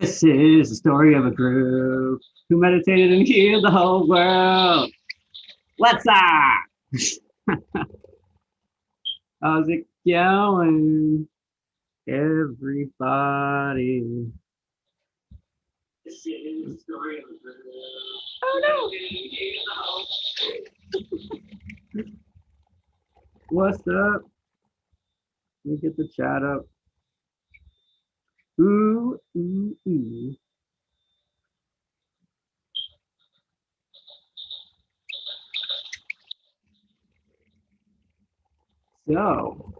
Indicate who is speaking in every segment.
Speaker 1: This is the story of a group who meditated and healed the whole world. Let's how's it going, everybody? This is the story of a group. Oh no! What's up? Let me get the chat up. Ooh, ooh, ooh. So,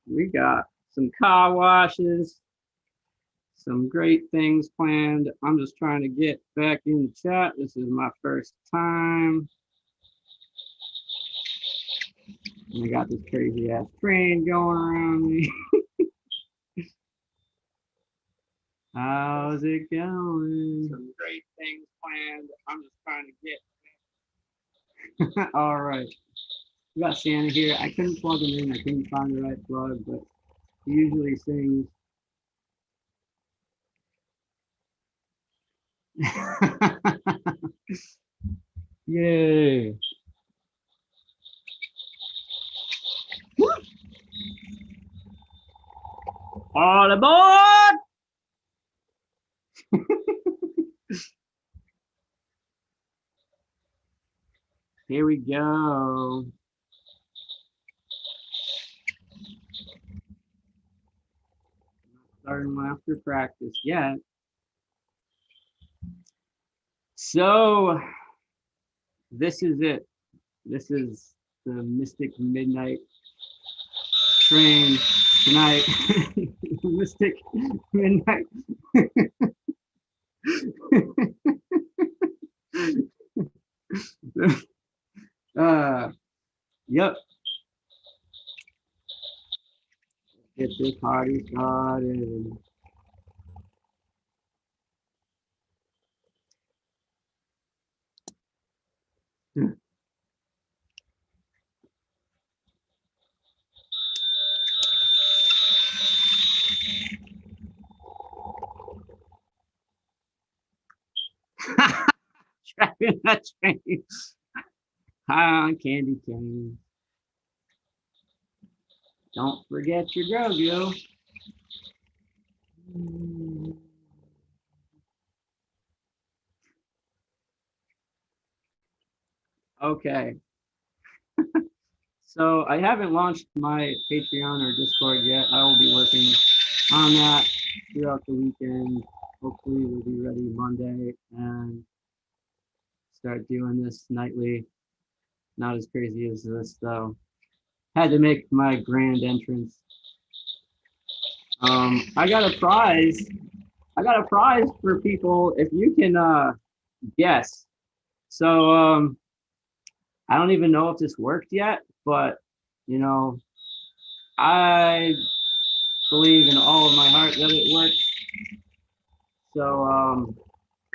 Speaker 1: we got some car washes, some great things planned. I'm just trying to get back in the chat. This is my first time. And I got this crazy ass train going around me. How's it going? Some great things planned. I'm just trying to get. All right. We got Santa here. I couldn't plug him in. I couldn't find the right plug, but he usually sings. Yay. All aboard! Here we go. Starting after practice yet. So this is it. This is the Mystic Midnight train tonight. Mystic Midnight. Yep. Get this party started. Driving that train. Hi, candy cane. Don't forget your go-go. Okay. So I haven't launched my Patreon or Discord yet. I will be working on that throughout the weekend. Hopefully we'll be ready Monday and start doing this nightly. Not as crazy as this though. Had to make my grand entrance. I got a prize. I got a prize for people if you can guess. So I don't even know if this worked yet, but you know, I believe in all of my heart that it works. So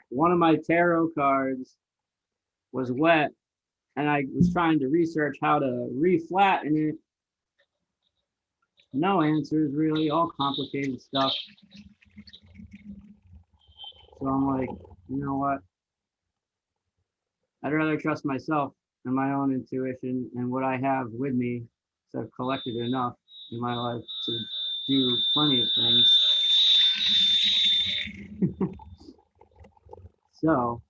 Speaker 1: one of my tarot cards was wet, and I was trying to research how to reflatten it. No answers really, all complicated stuff. So I'm like, you know what? I'd rather trust myself and my own intuition and what I have with me. So I've collected enough in my life to do plenty of things. So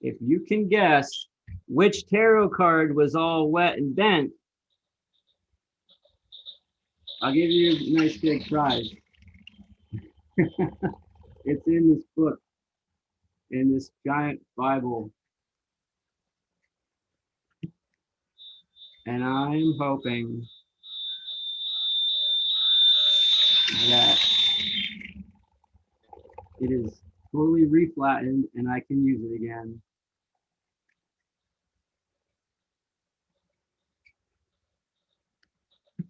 Speaker 1: if you can guess which tarot card was all wet and bent, I'll give you a nice big prize. It's in this book, in this giant Bible. And I'm hoping that it is totally reflattened and I can use it again.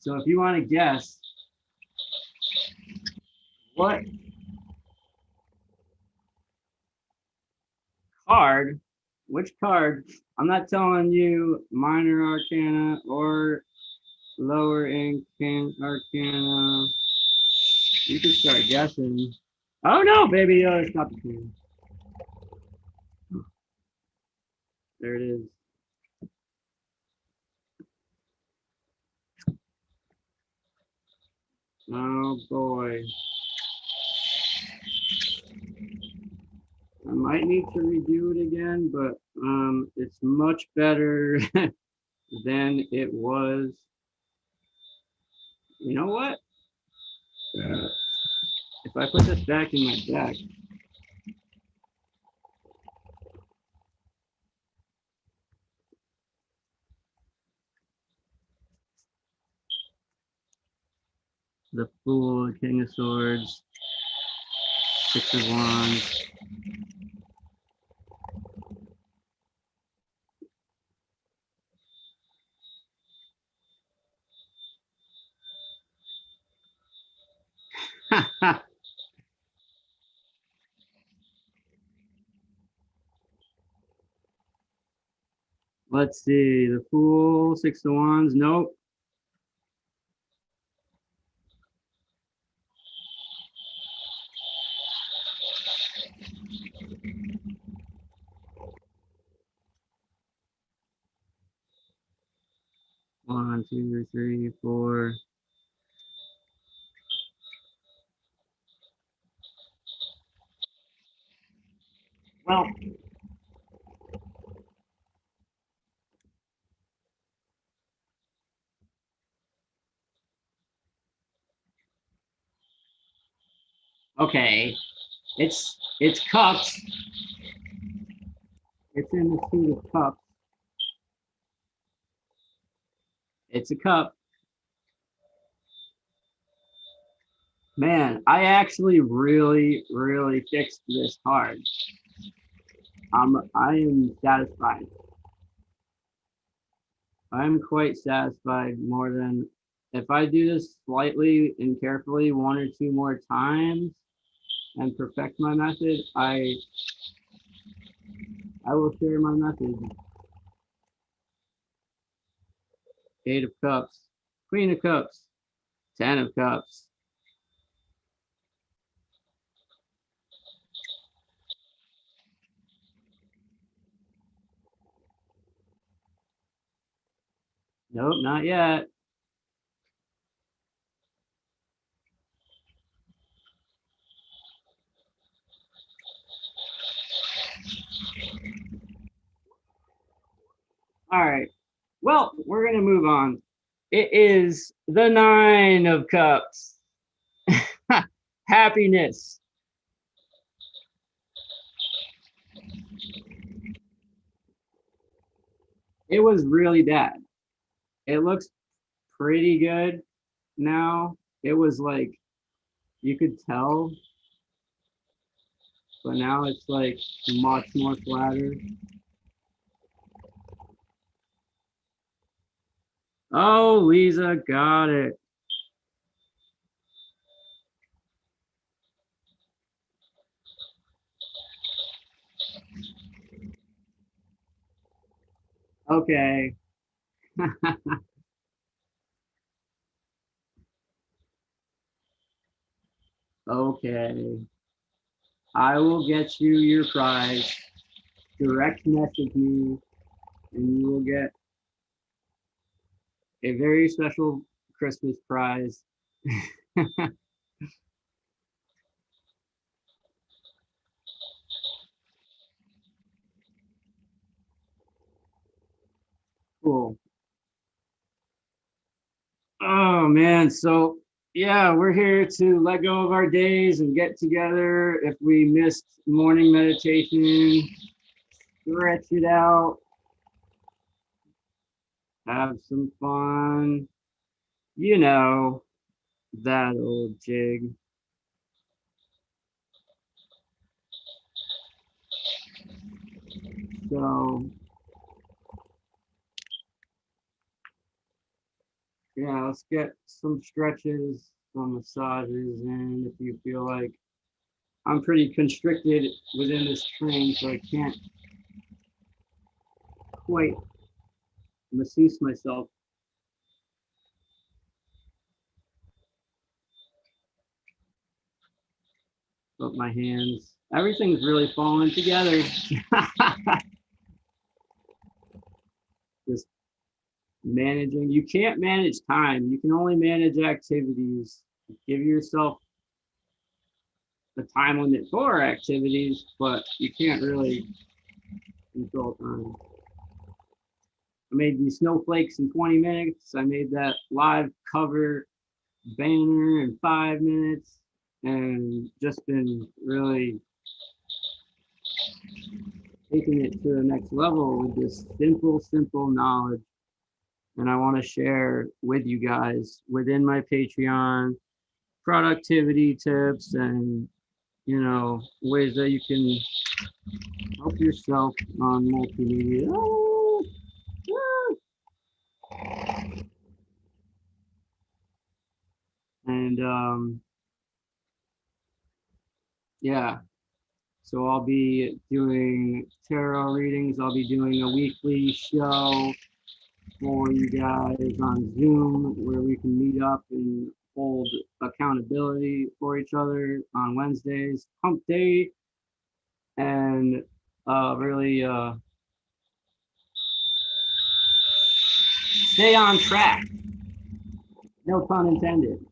Speaker 1: So if you want to guess what card, which card, I'm not telling you minor arcana or lower arcana. You can start guessing. Oh no, baby, stop the fan. There it is. Oh boy. I might need to redo it again, but it's much better than it was. You know what? If I put this back in my deck, the Fool, King of Swords, Six of Wands. Let's see, the Fool, Six of Wands, nope. One, two, three, four. Well, okay, it's cups. It's in the Suit of Cups. It's a cup. Man, I actually really, really fixed this card. I am satisfied. I'm quite satisfied more than if I do this slightly and carefully one or two more times and perfect my method, I will share my method. Eight of Cups, Queen of Cups, Ten of Cups. Nope, not yet. All right. Well, we're going to move on. It is the Nine of Cups. Happiness. It was really bad. It looks pretty good now. It was like you could tell, but now it's like much more flatter. Oh, Lisa got it. Okay. Okay. I will get you your prize. Direct message me, and you will get a very special Christmas prize. Cool. Oh man, so yeah, we're here to let go of our days and get together. If we missed morning meditation, stretch it out, have some fun. You know, that old jig. So yeah, let's get some stretches, some massages in if you feel like I'm pretty constricted within this train, so I can't quite masseuse myself. up my hands. Everything's really falling together. Just managing. You can't manage time. You can only manage activities. Give yourself the time limit for activities, but you can't really control time. I made these snowflakes in 20 minutes. I made that live cover banner in 5 minutes, and just been really taking it to the next level with this simple knowledge. And I want to share with you guys within my Patreon productivity tips and, you know, ways that you can help yourself on multimedia. And yeah, so I'll be doing tarot readings. I'll be doing a weekly show for you guys on Zoom where we can meet up and hold accountability for each other on Wednesdays, hump day, and really stay on track. No pun intended.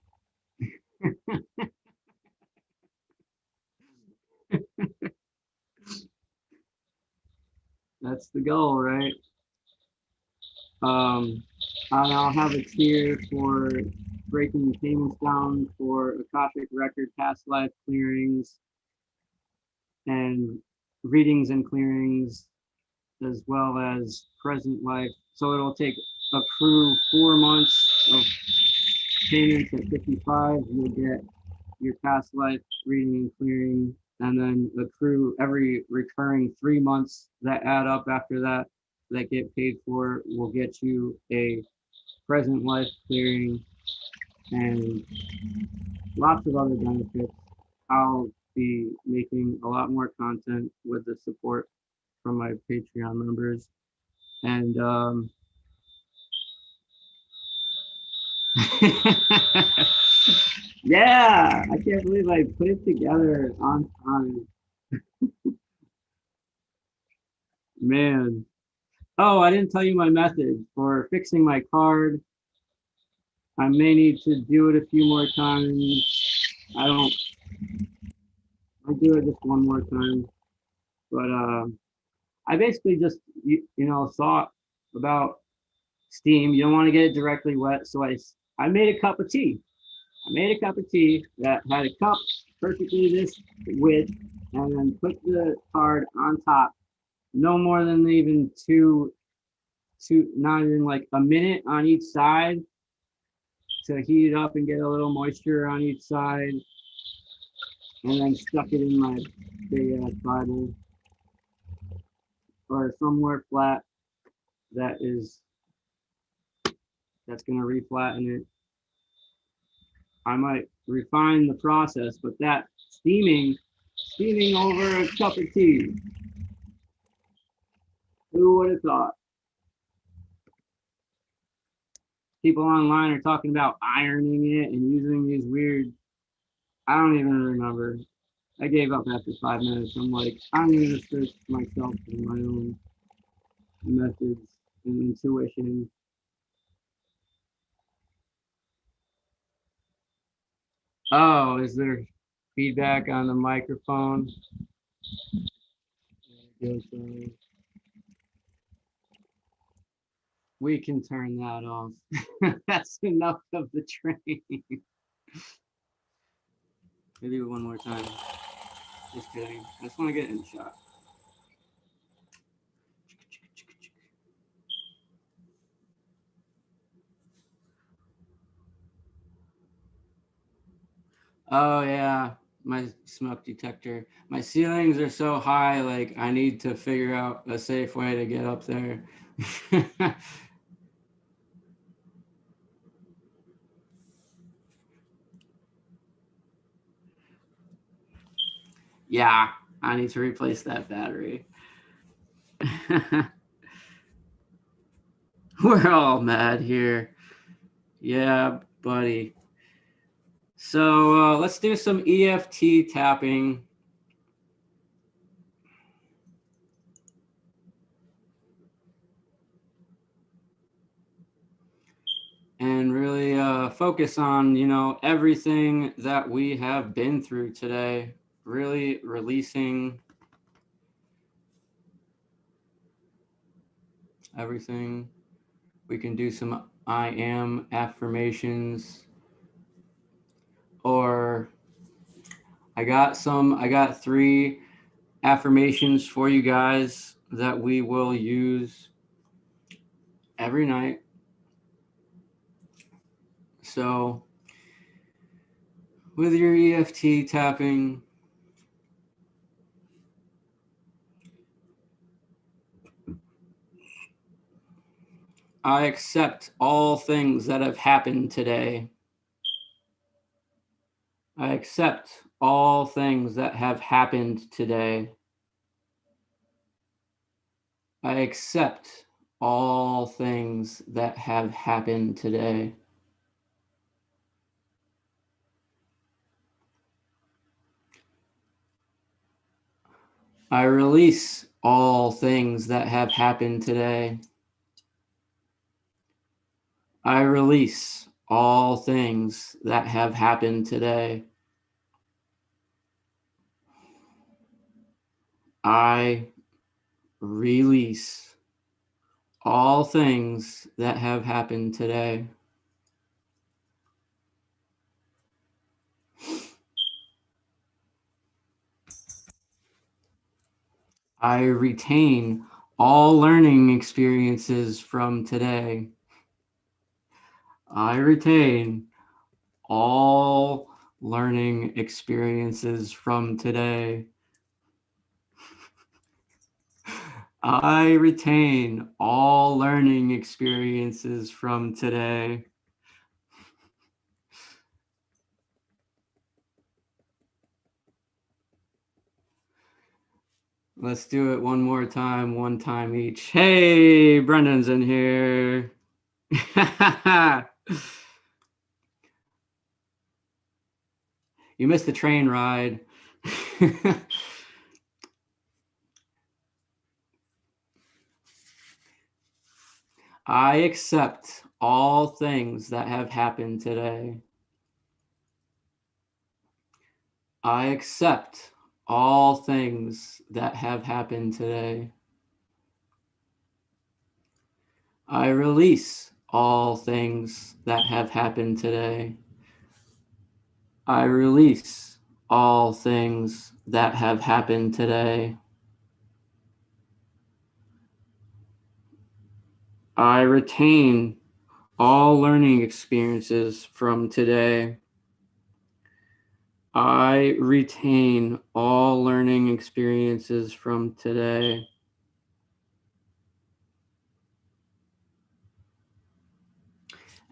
Speaker 1: That's the goal, right? And I'll have a tier for breaking payments down for Akashic Record past life clearings and readings and clearings, as well as present life. So it'll take accrue 4 months of payments at 55. You'll get your past life reading and clearing, and then accrue every recurring 3 months that add up after that get paid for will get you a present life clearing and lots of other benefits. I'll be making a lot more content with the support from my Patreon members. And yeah, I can't believe I put it together on time. Man. Oh, I didn't tell you my method for fixing my card. I may need to do it a few more times. I'll do it just one more time. But I basically just, you know, thought about steam. You don't want to get it directly wet. So I made a cup of tea. I made a cup of tea that had a cup perfectly this width, and then put the card on top. No more than even not even like a minute on each side to heat it up and get a little moisture on each side, and then stuck it in my big ass Bible or somewhere flat that's gonna reflatten it. I might refine the process, but that steaming over a cup of tea. Who would have thought? People online are talking about ironing it and using these weird, I don't even remember. I gave up after 5 minutes. I'm like, I'm going to search myself in my own methods and intuition. Oh, is there feedback on the microphone? We can turn that off. That's enough of the train. Maybe one more time. Just kidding. I just want to get in shot. Oh yeah, my smoke detector. My ceilings are so high, like I need to figure out a safe way to get up there. Yeah, I need to replace that battery. We're all mad here. Yeah, buddy. So let's do some EFT tapping. focus on, you know, everything that we have been through today, really releasing everything. We can do some I am affirmations, or I got 3 affirmations for you guys that we will use every night. So with your EFT tapping, I accept all things that have happened today. I accept all things that have happened today. I accept all things that have happened today. I release all things that have happened today. I release all things that have happened today. I release all things that have happened today. I retain all learning experiences from today. I retain all learning experiences from today. I retain all learning experiences from today. Let's do it one more time, one time each. Hey, Brendan's in here. You missed the train ride. I accept all things that have happened today. I accept all things that have happened today. I release all things that have happened today. I release all things that have happened today. I retain all learning experiences from today. I retain all learning experiences from today.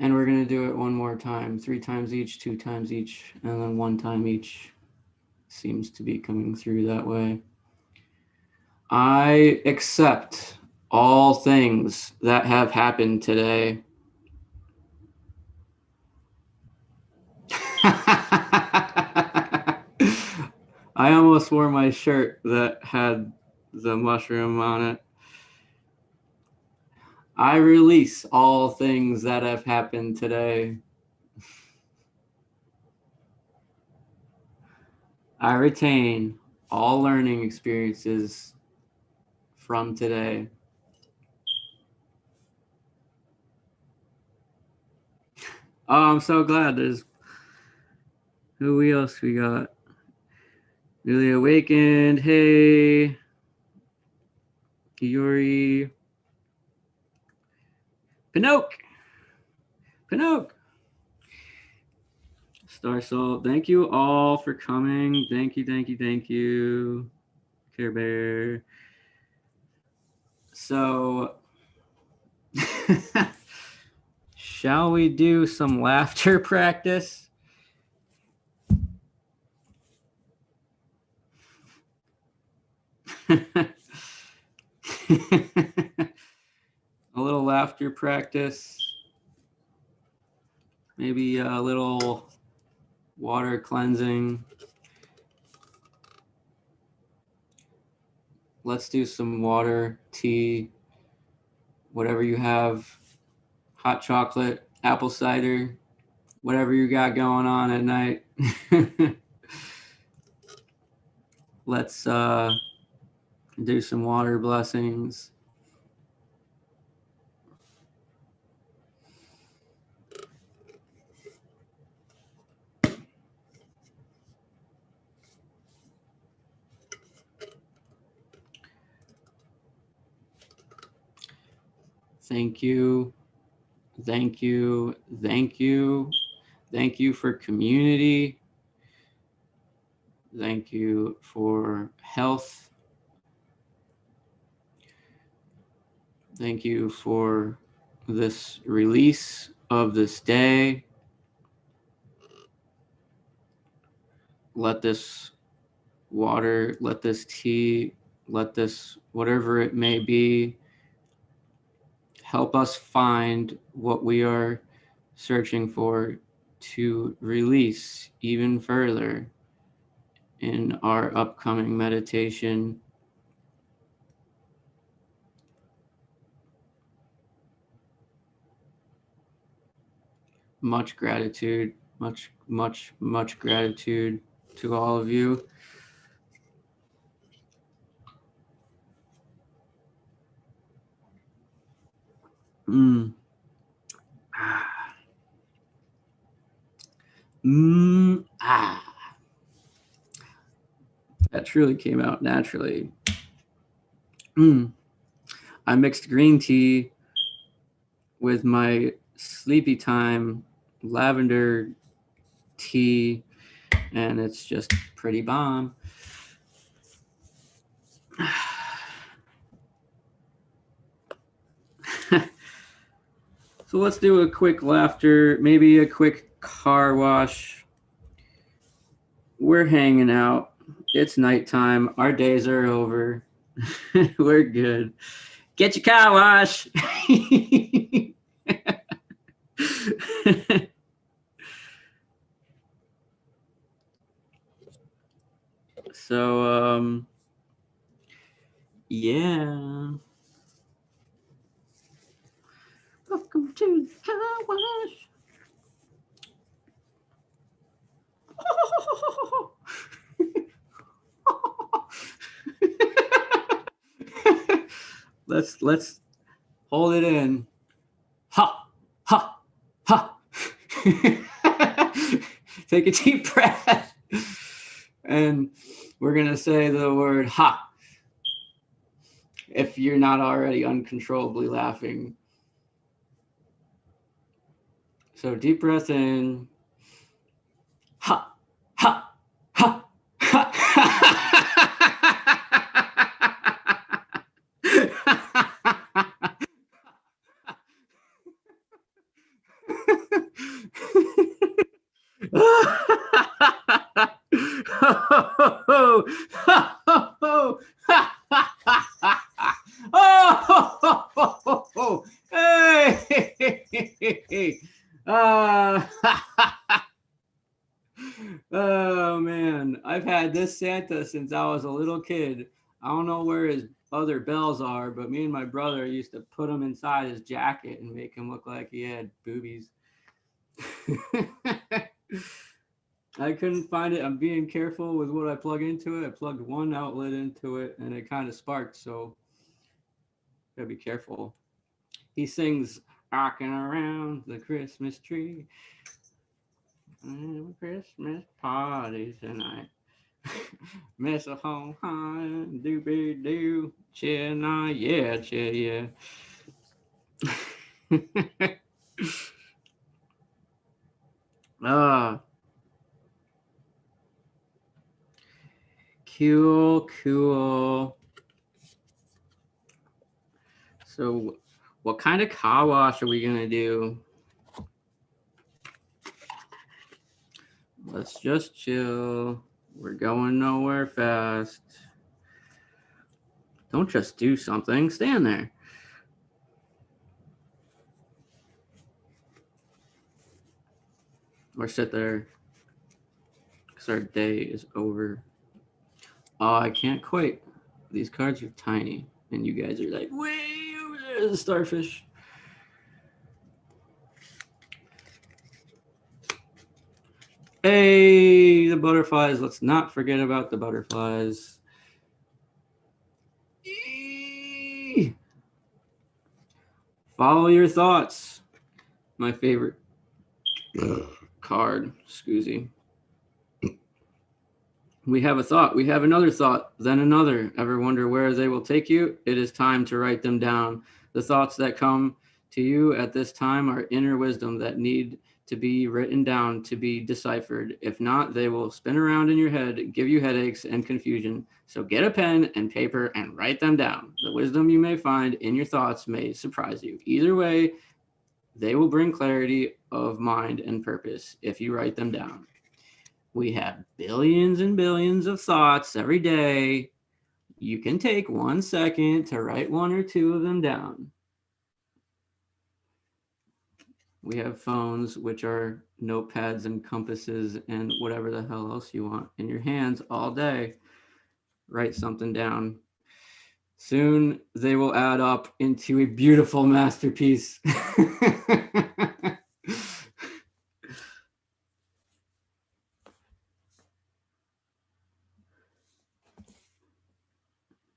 Speaker 1: And we're going to do it one more time, 3 times each, 2 times each, and then 1 time each. Seems to be coming through that way. I accept all things that have happened today. I almost wore my shirt that had the mushroom on it. I release all things that have happened today. I retain all learning experiences from today. Oh, I'm so glad. There's who else we got? Newly awakened. Hey, Yuri. Pinocchio. Star Soul. Thank you all for coming. Thank you. Care Bear. So, shall we do some laughter practice? A little laughter practice. Maybe a little water cleansing. Let's do some water, tea, whatever you have. Hot chocolate, apple cider, whatever you got going on at night. Let's do some water blessings. Thank you. Thank you. Thank you. Thank you for community. Thank you for health. Thank you for this release of this day. Let this water, let this tea, let this, whatever it may be, help us find what we are searching for to release even further in our upcoming meditation. Much gratitude, much gratitude to all of you. That truly came out naturally. I mixed green tea with my sleepy time lavender tea, and it's just pretty bomb. So let's do a quick laughter, maybe a quick car wash. We're hanging out. It's nighttime. Our days are over. We're good. Get your car wash. So, yeah. Welcome to the car wash. Let's hold it in. Ha, ha, ha. Take a deep breath. And we're going to say the word ha. If you're not already uncontrollably laughing. So deep breath in. Ha, ha, ha, ha. Oh man, I've had this Santa since I was a little kid. I don't know where his other bells are, but me and my brother used to put them inside his jacket and make him look like he had boobies. I couldn't find it. I'm being careful with what I plug into it. I plugged one outlet into it and it kind of sparked, so gotta be careful. He sings rocking around the Christmas tree. Christmas party tonight. Miss a home high, doobie doo, cheer nah, yeah, cheer, yeah. Cool. So, what kind of car wash are we gonna do? Let's just chill. We're going nowhere fast. Don't just do something. Stand there. Or sit there. Because our day is over. Oh, I can't quite. These cards are tiny. And you guys are like, way over there, the starfish. Hey, the butterflies. Let's not forget about the butterflies. Eee! Follow your thoughts. My favorite card. Excuse me. We have a thought. We have another thought, then another. Ever wonder where they will take you? It is time to write them down. The thoughts that come to you at this time are inner wisdom that need to be written down to be deciphered. If not, they will spin around in your head, give you headaches and confusion. So get a pen and paper and write them down. The wisdom you may find in your thoughts may surprise you. Either way, they will bring clarity of mind and purpose if you write them down. We have billions and billions of thoughts every day. You can take 1 second to write 1 or 2 of them down. We have phones, which are notepads and compasses and whatever the hell else you want in your hands all day. Write something down. Soon they will add up into a beautiful masterpiece.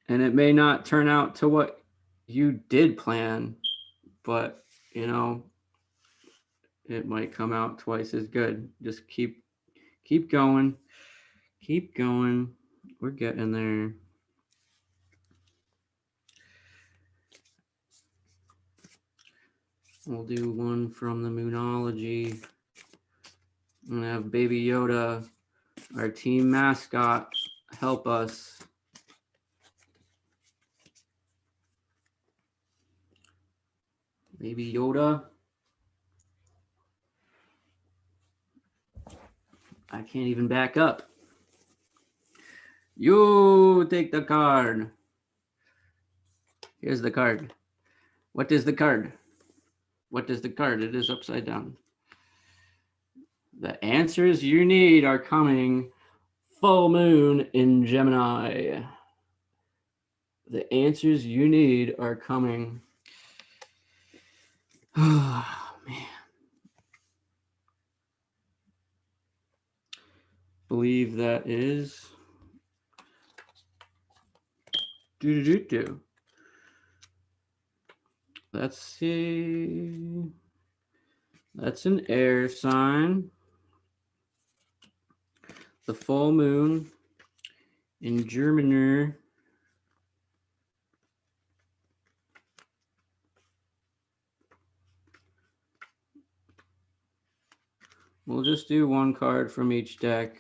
Speaker 1: And it may not turn out to what you did plan, but you know, it might come out twice as good. Just keep going. Keep going. We're getting there. We'll do one from the Moonology. I'm gonna have Baby Yoda, our team mascot, help us. Baby Yoda. I can't even back up. You take the card. Here's the card. What is the card? What is the card? It is upside down. The answers you need are coming. Full moon in Gemini. The answers you need are coming. Oh, man. Believe that is. Let's see. That's an air sign. The full moon in Gemini. We'll just do one card from each deck.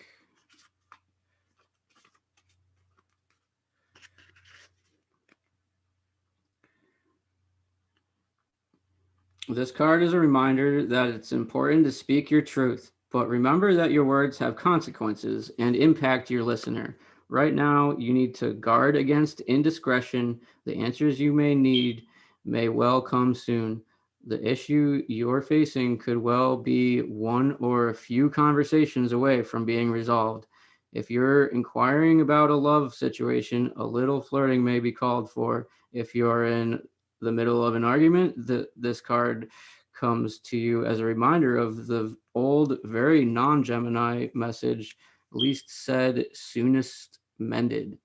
Speaker 1: This card is a reminder that it's important to speak your truth, but remember that your words have consequences and impact your listener. Right now, you need to guard against indiscretion. The answers you may need may well come soon. The issue you're facing could well be one or a few conversations away from being resolved. If you're inquiring about a love situation, a little flirting may be called for. If you're in the middle of an argument, this card comes to you as a reminder of the old, very non-Gemini message, least said, soonest mended.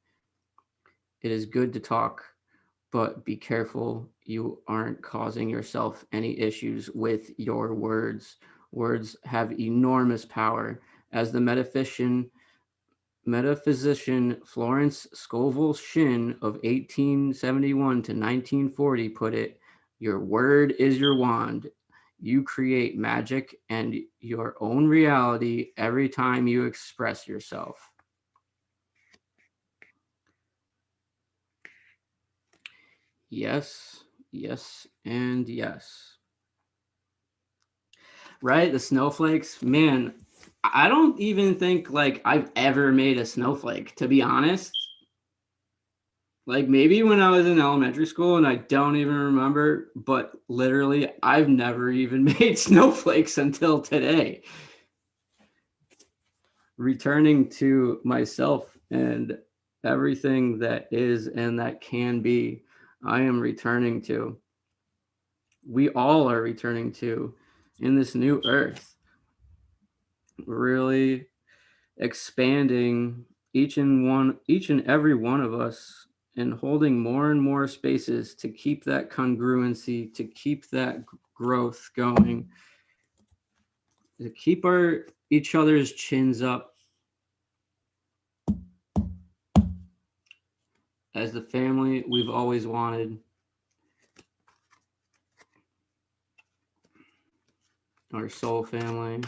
Speaker 1: It is good to talk, but be careful you aren't causing yourself any issues with your words. Words have enormous power. As the metaphysician Florence Scovel Shinn of 1871 to 1940 put it, your word is your wand. You create magic and your own reality every time you express yourself. Yes, yes, and yes. Right? The snowflakes, man, I don't even think like I've ever made a snowflake, to be honest. Like maybe when I was in elementary school and I don't even remember, but literally I've never even made snowflakes until today. Returning to myself and everything that is and that can be, I am returning to. We all are returning to in this new earth. really expanding each and every one of us, and holding more and more spaces to keep that congruency, to keep that growth going, to keep each other's chins up as the family we've always wanted. Our soul family.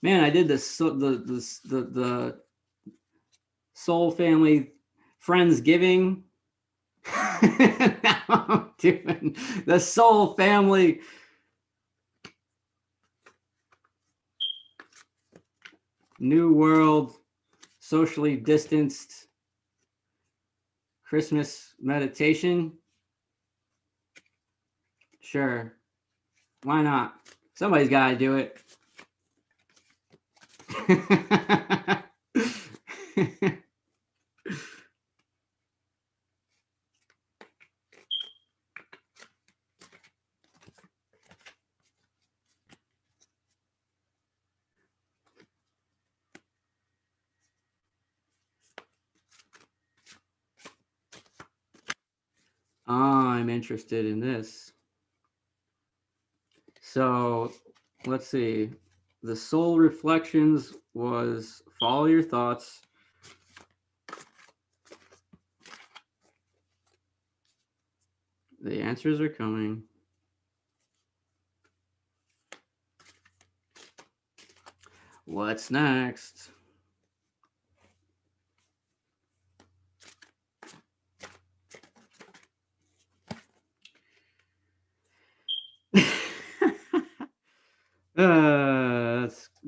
Speaker 1: Man, I did the soul family Friendsgiving. Now I'm doing the soul family New World socially distanced Christmas meditation. Sure. Why not? Somebody's got to do it. I'm interested in this. So let's see. The soul reflections was follow your thoughts. The answers are coming. What's next?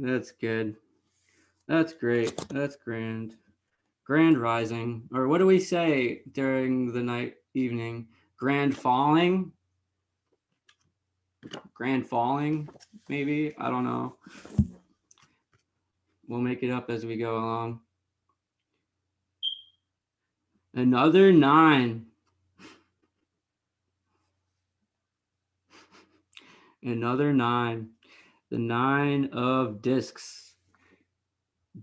Speaker 1: That's good. That's great. That's grand. Grand rising. Or what do we say during the night evening? Grand falling? Grand falling, maybe? I don't know. We'll make it up as we go along. Another 9. Another 9. The 9 of discs.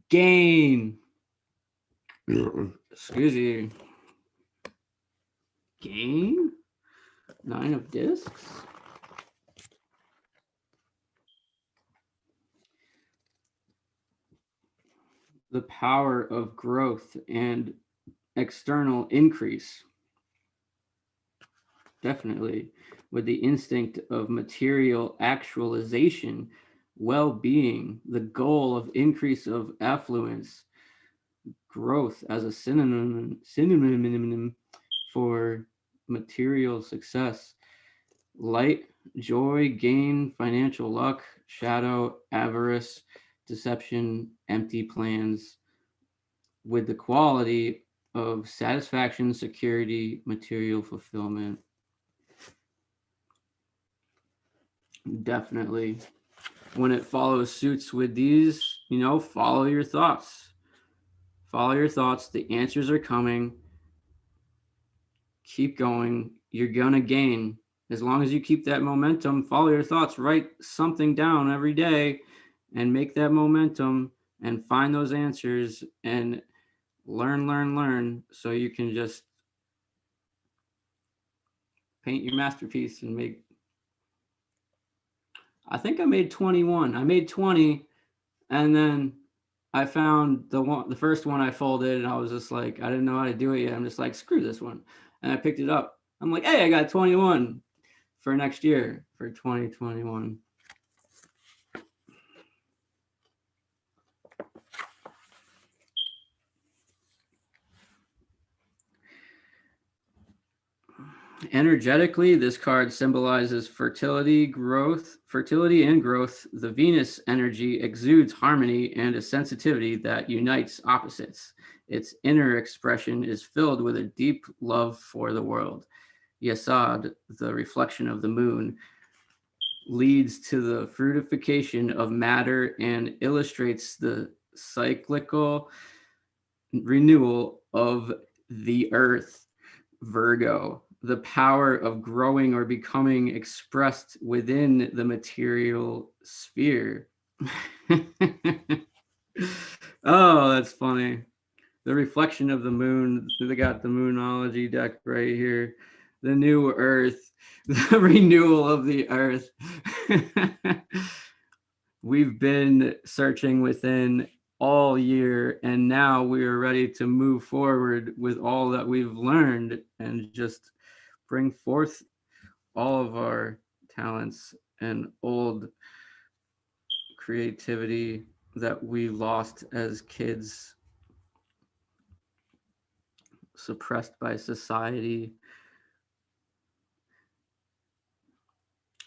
Speaker 1: Gain. Excuse you. Gain? 9 of discs? The power of growth and external increase. Definitely. With the instinct of material actualization, well-being, the goal of increase of affluence, growth as a synonym for material success, light, joy, gain, financial luck, shadow, avarice, deception, empty plans, with the quality of satisfaction, security, material fulfillment. Definitely. When it follows suits with these, follow your thoughts. Follow your thoughts. The answers are coming. Keep going. You're going to gain. As long as you keep that momentum, follow your thoughts. Write something down every day and make that momentum and find those answers and learn so you can just paint your masterpiece and make. I think I made 21. I made 20, and then I found the first one I folded, and I was just like, I didn't know how to do it yet. I'm just like, screw this one. And I picked it up. I'm like, hey, I got 21 for next year, for 2021. Energetically, this card symbolizes fertility and growth. The Venus energy exudes harmony and a sensitivity that unites opposites. Its inner expression is filled with a deep love for the world. Yesod, the reflection of the moon, leads to the fruitification of matter and illustrates the cyclical renewal of the earth. Virgo, the power of growing or becoming expressed within the material sphere. Oh, that's funny. The reflection of the moon. They got the moonology deck right here. The new Earth, the renewal of the Earth. We've been searching within all year, and now we are ready to move forward with all that we've learned and just bring forth all of our talents and old creativity that we lost as kids, suppressed by society,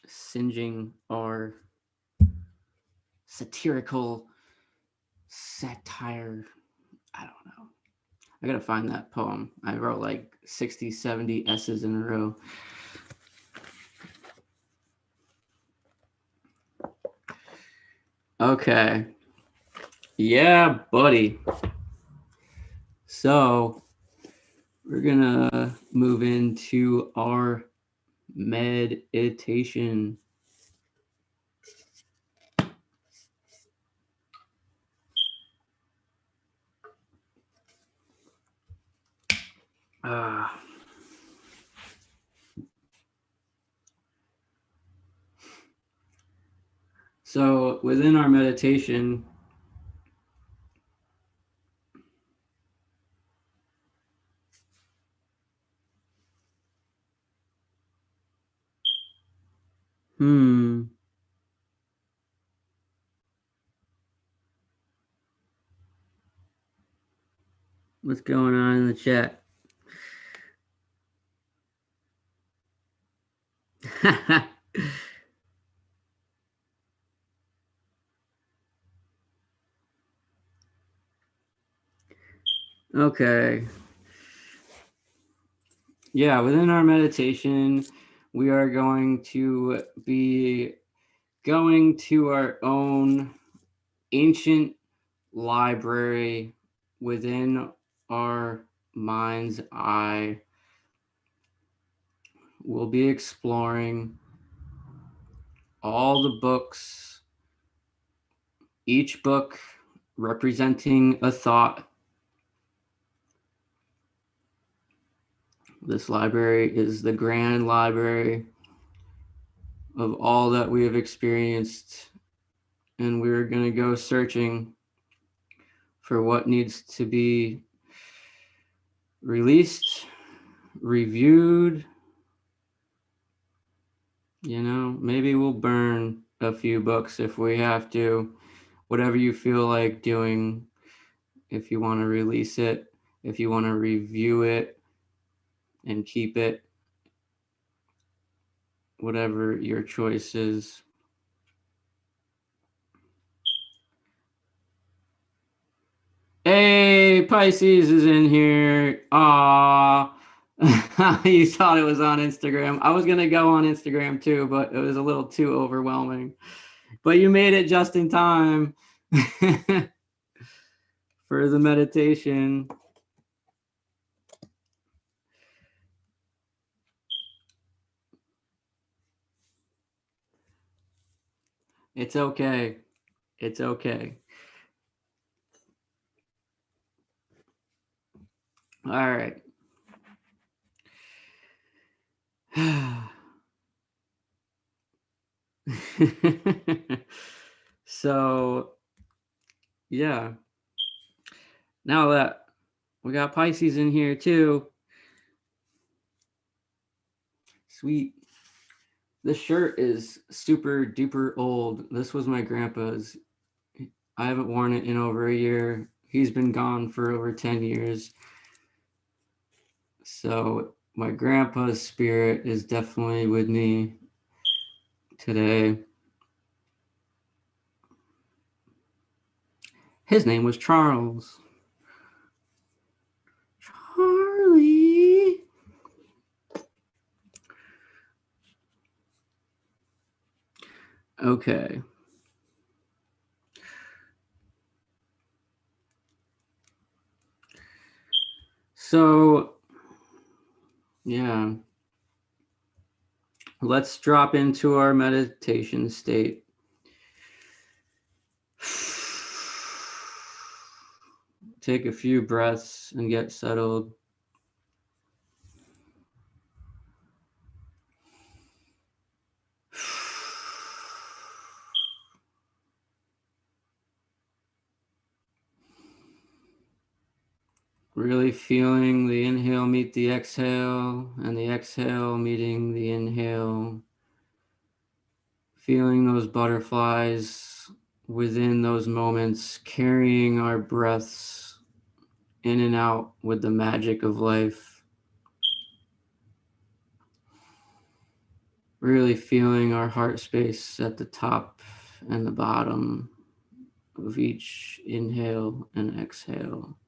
Speaker 1: singeing our satirical satire. I don't know. I gotta find that poem. I wrote like 60, 70 S's in a row. Okay. Yeah, buddy. So we're gonna move into our meditation. So within our meditation, what's going on in the chat? Okay. Yeah, within our meditation, we are going to be going to our own ancient library within our mind's eye. We'll be exploring all the books, each book representing a thought. This library is the grand library of all that we have experienced, and we're going to go searching for what needs to be released, reviewed. You know, maybe we'll burn a few books if we have to. Whatever you feel like doing, if you want to release it, if you want to review it and keep it, whatever your choice is. Hey, Pisces is in here. Aw. You thought it was on Instagram. I was going to go on Instagram too, but it was a little too overwhelming. But you made it just in time for the meditation. It's okay. It's okay. All right. So, yeah. Now that we got Pisces in here too. Sweet. This shirt is super duper old. This was my grandpa's. I haven't worn it in over a year. He's been gone for over 10 years. So my grandpa's spirit is definitely with me today. His name was Charles. Charlie. Okay. So, yeah. Let's drop into our meditation state. take a few breaths and get settled. Really feeling the inhale meet the exhale, and the exhale meeting the inhale. Feeling those butterflies within those moments, carrying our breaths in and out with the magic of life. Really feeling our heart space at the top and the bottom of each inhale and exhale.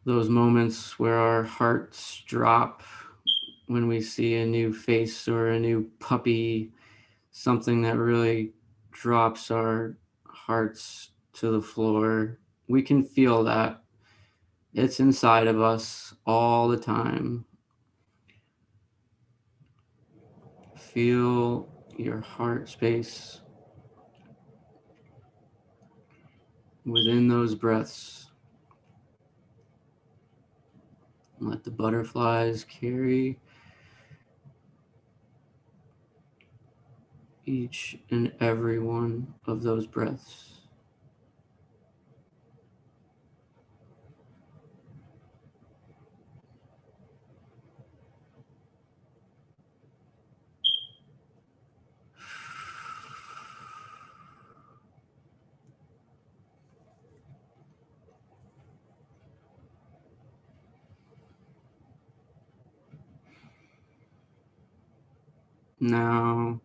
Speaker 1: Those moments where our hearts drop when we see a new face or a new puppy, something that really drops our hearts to the floor. We can feel that. It's inside of us all the time. Feel your heart space within those breaths. Let the butterflies carry each and every one of those breaths. Now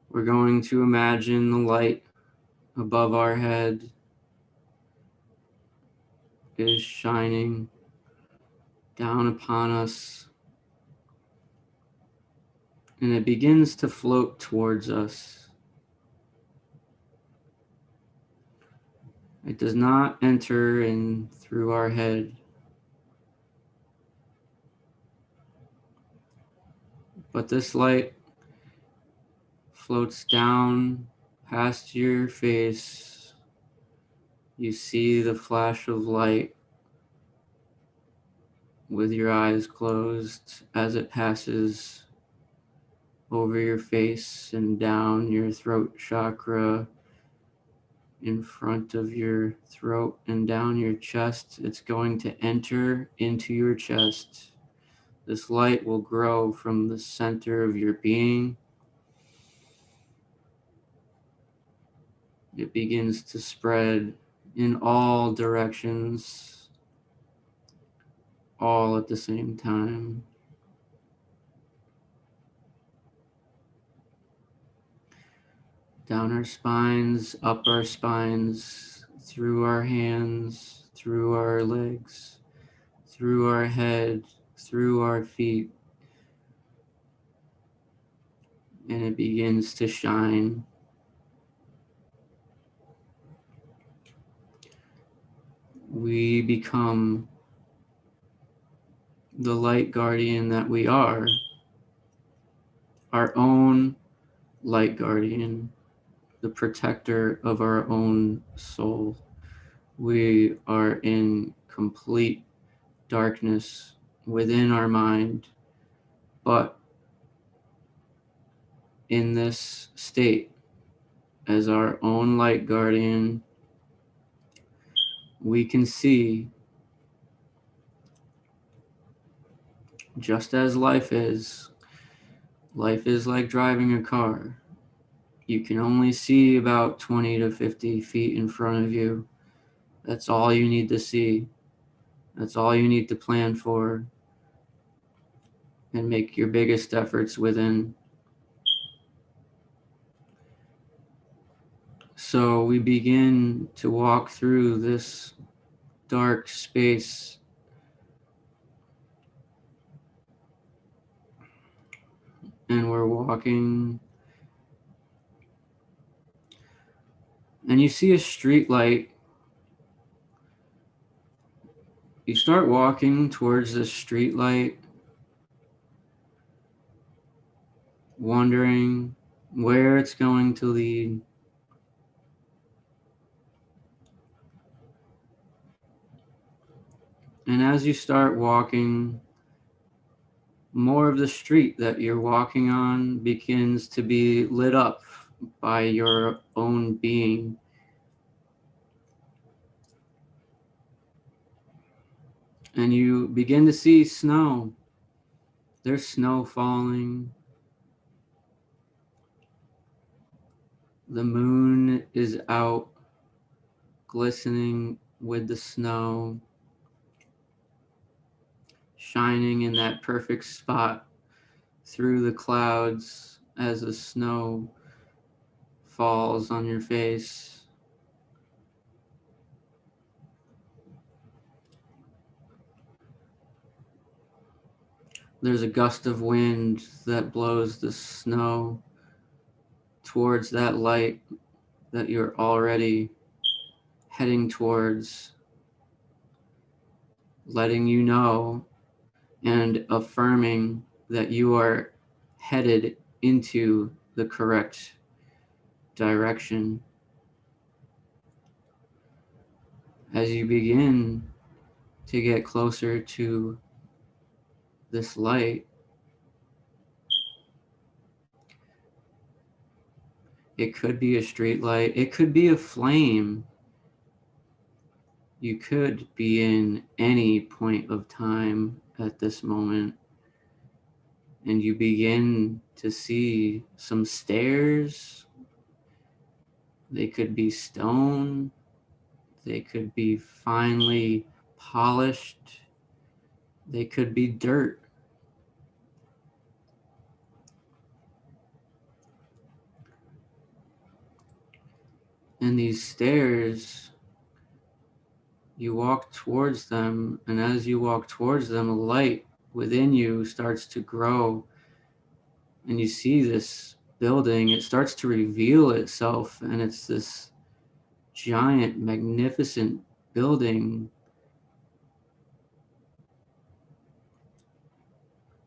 Speaker 1: we're going to imagine the light above our head is shining down upon us, and it begins to float towards us. It does not enter in through our head, but this light floats down past your face. You see the flash of light with your eyes closed as it passes over your face and down your throat chakra, in front of your throat and down your chest. It's going to enter into your chest. This light will grow from the center of your being. It begins to spread in all directions, all at the same time. Down our spines, up our spines, through our hands, through our legs, through our head, through our feet. And it begins to shine. We become the light guardian that we are, our own light guardian, the protector of our own soul. We are in complete darkness within our mind, but in this state, as our own light guardian, we can see, just as life is like driving a car. You can only see about 20 to 50 feet in front of you. That's all you need to see. That's all you need to plan for and make your biggest efforts within. So we begin to walk through this dark space, and we're walking, and you see a street light. You start walking towards this street light wondering where it's going to lead. And as you start walking, more of the street that you're walking on begins to be lit up by your own being. And you begin to see snow. There's snow falling. The moon is out, glistening with the snow, shining in that perfect spot through the clouds as the snow falls on your face. There's a gust of wind that blows the snow towards that light that you're already heading towards, letting you know and affirming that you are headed into the correct direction. As you begin to get closer to this light, it could be a street light, it could be a flame. You could be in any point of time at this moment, and you begin to see some stairs. They could be stone, they could be finely polished, they could be dirt. And these stairs, you walk towards them, and as you walk towards them, a light within you starts to grow, and you see this building. It starts to reveal itself, and it's this giant, magnificent building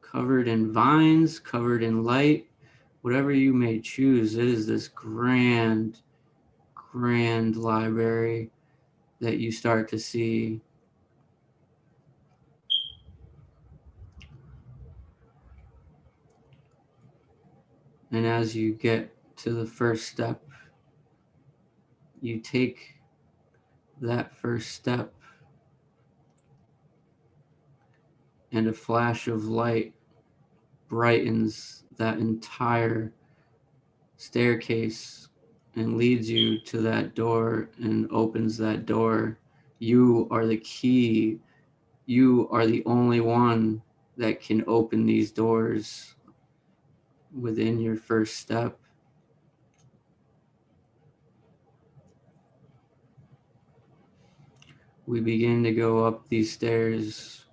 Speaker 1: covered in vines, covered in light, whatever you may choose. It is this grand, grand library that you start to see. And as you get to the first step, you take that first step, and a flash of light brightens that entire staircase and leads you to that door and opens that door. You are the key. You are the only one that can open these doors within your first step. We begin to go up these stairs,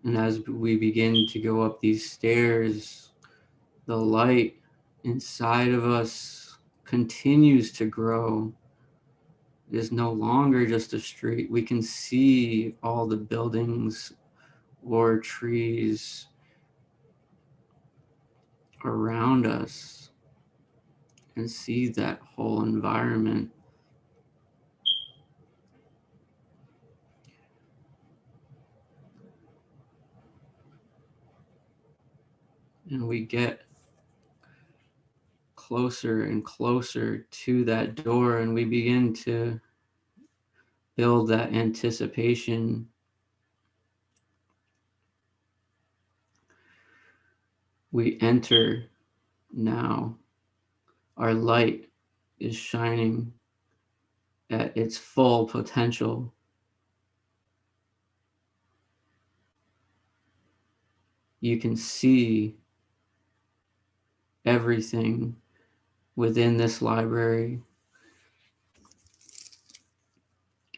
Speaker 1: and as we begin to go up these stairs, the light inside of us continues to grow. It is no longer just a street. We can see all the buildings or trees around us and see that whole environment. And we get closer and closer to that door, and we begin to build that anticipation. We enter now. Our light is shining at its full potential. You can see everything within this library.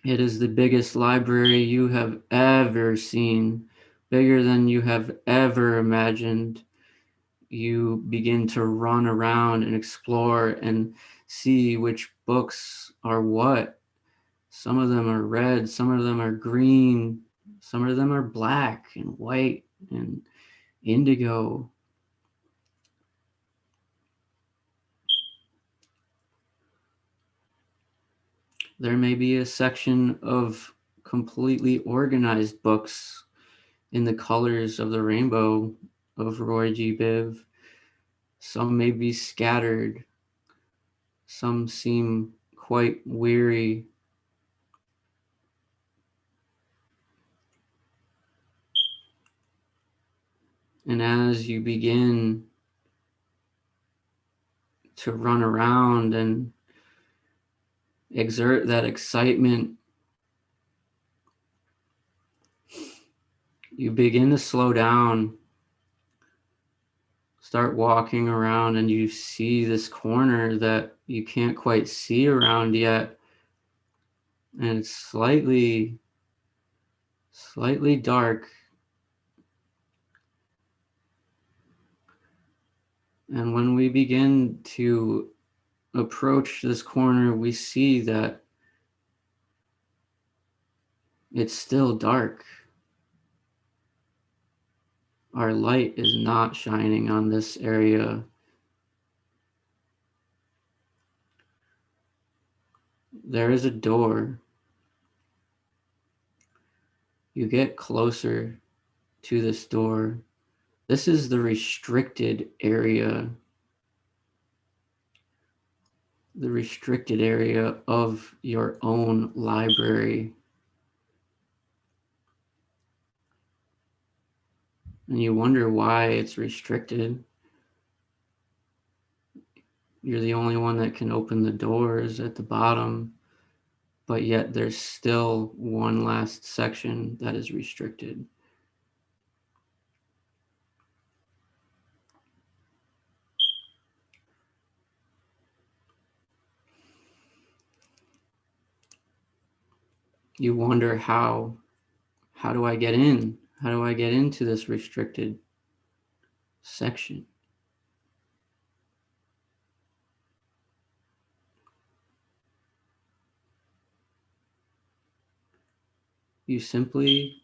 Speaker 1: It is the biggest library you have ever seen, bigger than you have ever imagined. You begin to run around and explore and see which books are what. Some of them are red, some of them are green, some of them are black and white and indigo.
Speaker 2: There may be a section of completely organized books in the colors of the rainbow of Roy G. Biv. Some may be scattered. Some seem quite weary. And as you begin to run around and exert that excitement, you begin to slow down, start walking around, and you see this corner that you can't quite see around yet. And it's slightly dark. And when we begin to approach this corner, we see that it's still dark. Our light is not shining on this area. There is a door. You get closer to this door. This is the restricted area. The restricted area of your own library. And you wonder why it's restricted. You're the only one that can open the doors at the bottom, but yet there's still one last section that is restricted. You wonder how do I get in? How do I get into this restricted section? You simply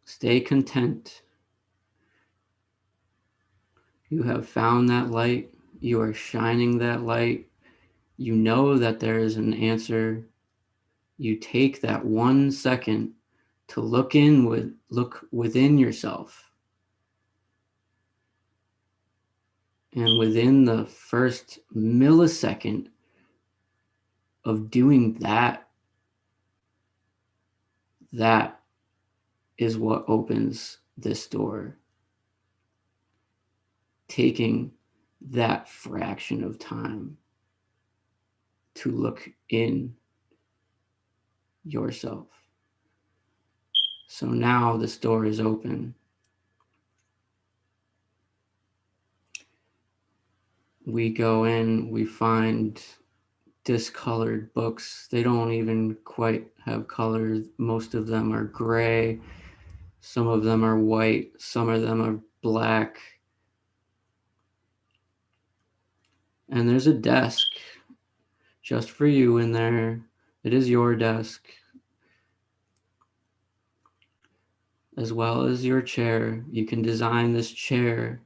Speaker 2: stay content. You have found that light. You are shining that light. You know that there is an answer. You take that 1 second to look within yourself. And within the first millisecond of doing that, that is what opens this door. Taking that fraction of time to look in yourself. So now this door is open. We go in, we find discolored books. They don't even quite have colors. Most of them are gray. Some of them are white. Some of them are black. And there's a desk just for you in there. It is your desk, as well as your chair. You can design this chair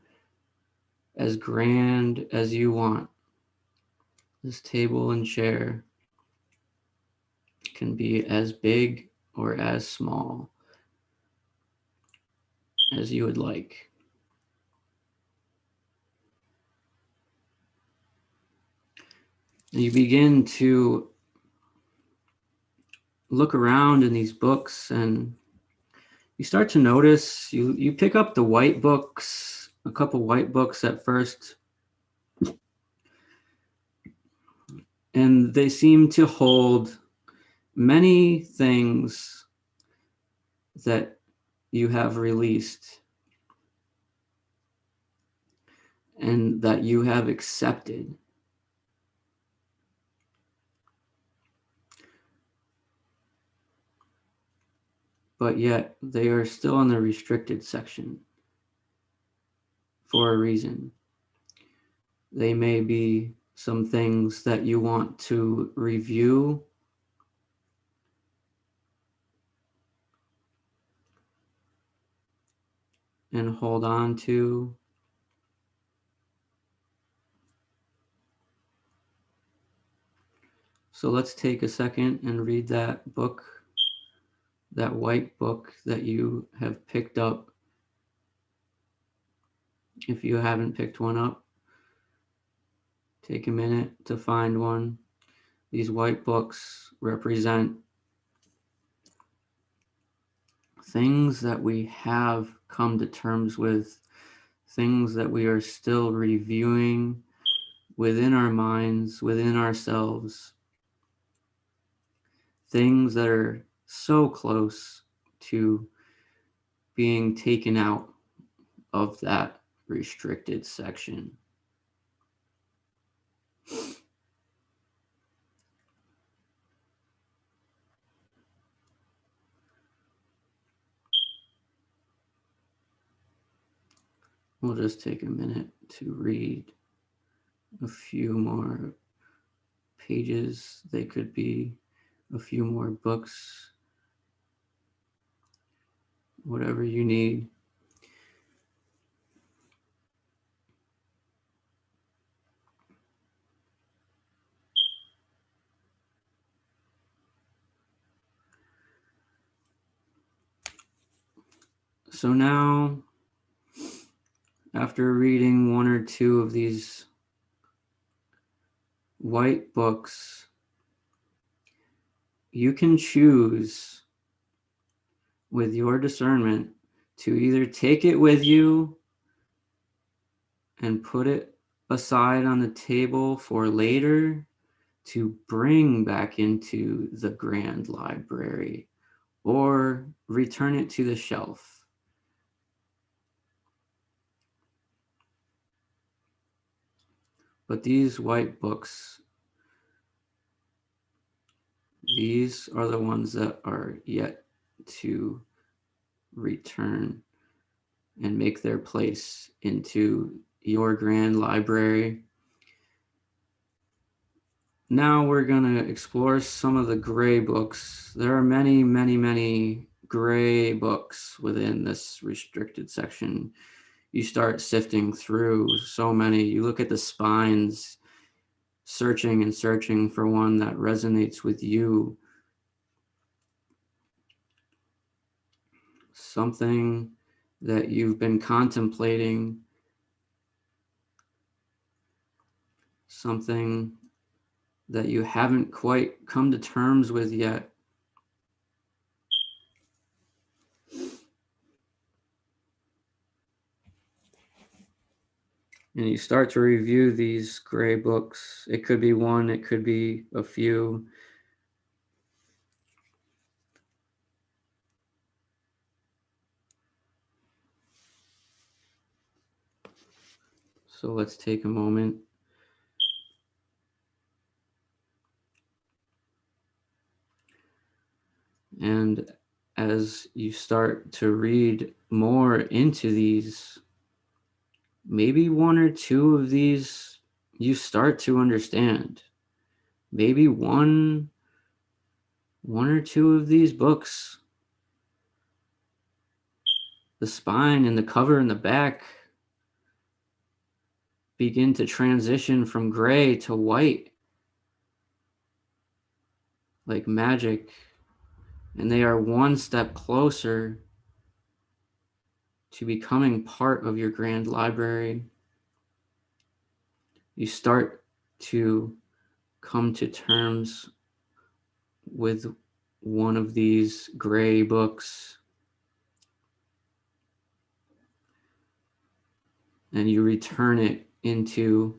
Speaker 2: as grand as you want. This table and chair can be as big or as small as you would like. And you begin to look around in these books, and you start to notice, you pick up the white books, a couple white books at first, and they seem to hold many things that you have released and that you have accepted. But yet they are still in the restricted section for a reason. They may be some things that you want to review and hold on to. So let's take a second and read that book, that white book that you have picked up. If you haven't picked one up, take a minute to find one. These white books represent things that we have come to terms with, things that we are still reviewing within our minds, within ourselves, things that are so close to being taken out of that restricted section. We'll just take a minute to read a few more pages. They could be a few more books, whatever you need. So now, after reading one or two of these white books, you can choose with your discernment to either take it with you and put it aside on the table for later to bring back into the grand library, or return it to the shelf. But these white books, these are the ones that are yet to return and make their place into your grand library. Now we're going to explore some of the gray books. There are many, many, many gray books within this restricted section. You start sifting through so many. You look at the spines, searching and searching for one that resonates with you. Something that you've been contemplating, something that you haven't quite come to terms with yet. And you start to review these gray books. It could be one, it could be a few. So let's take a moment. And as you start to read more into these, maybe one or two of these you start to understand. Maybe one or two of these books, the spine and the cover and the back begin to transition from gray to white like magic, and they are one step closer to becoming part of your grand library. You start to come to terms with one of these gray books, and you return it into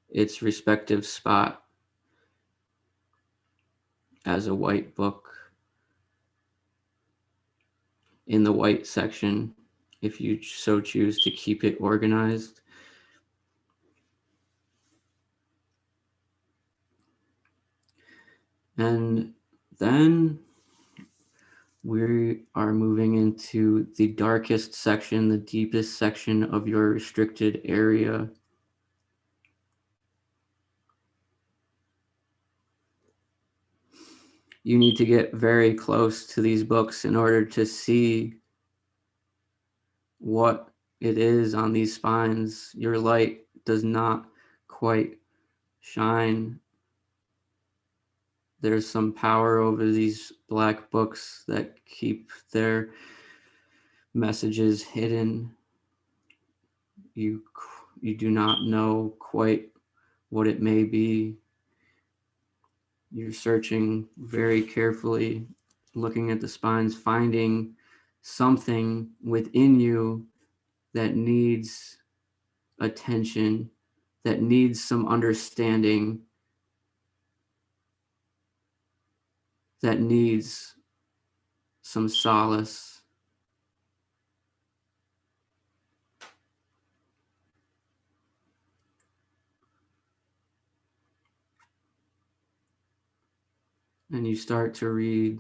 Speaker 2: its respective spot as a white book in the white section, if you so choose to keep it organized. And then we are moving into the darkest section, the deepest section of your restricted area. You need to get very close to these books in order to see what it is on these spines. Your light does not quite shine there's some power over these black books that keep their messages hidden. You do not know quite what it may be. You're searching very carefully, looking at the spines, finding something within you that needs attention, that needs some understanding, that needs some solace. And you start to read.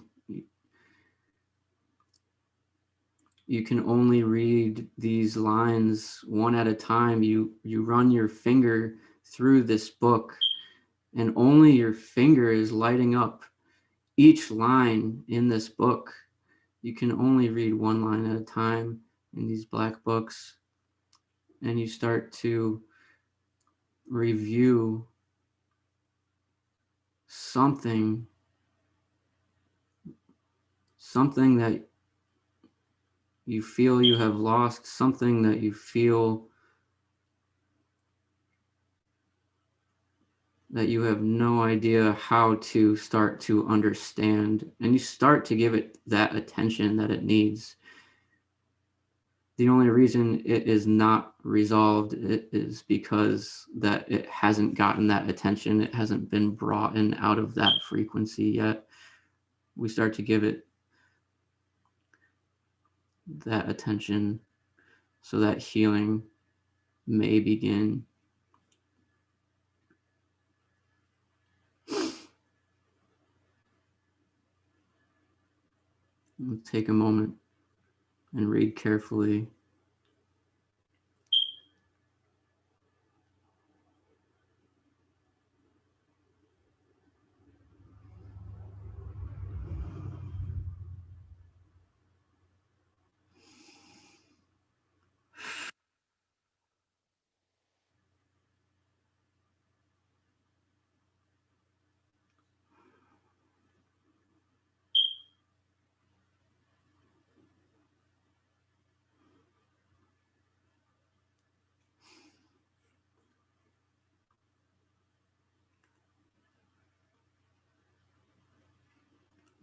Speaker 2: You can only read these lines one at a time. You run your finger through this book, and only your finger is lighting up each line in this book. You can only read one line at a time in these black books, and you start to review something that you feel you have lost, something that you feel that you have no idea how to start to understand, and you start to give it that attention that it needs. The only reason it is not resolved is because that it hasn't gotten that attention. It hasn't been brought in out of that frequency yet. We start to give it that attention so that healing may begin. Let's take a moment and read carefully.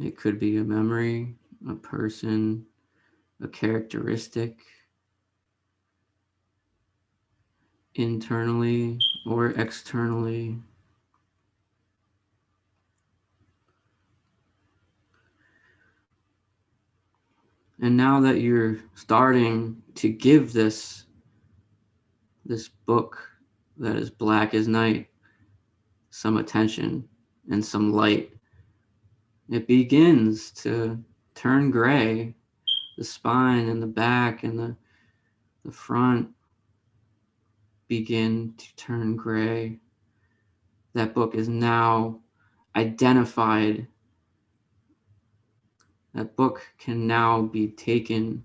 Speaker 2: It could be a memory, a person, a characteristic, internally or externally. And now that you're starting to give this book that is black as night some attention and some light, it begins to turn gray. The spine and the back and the front begin to turn gray. That book is now identified. That book can now be taken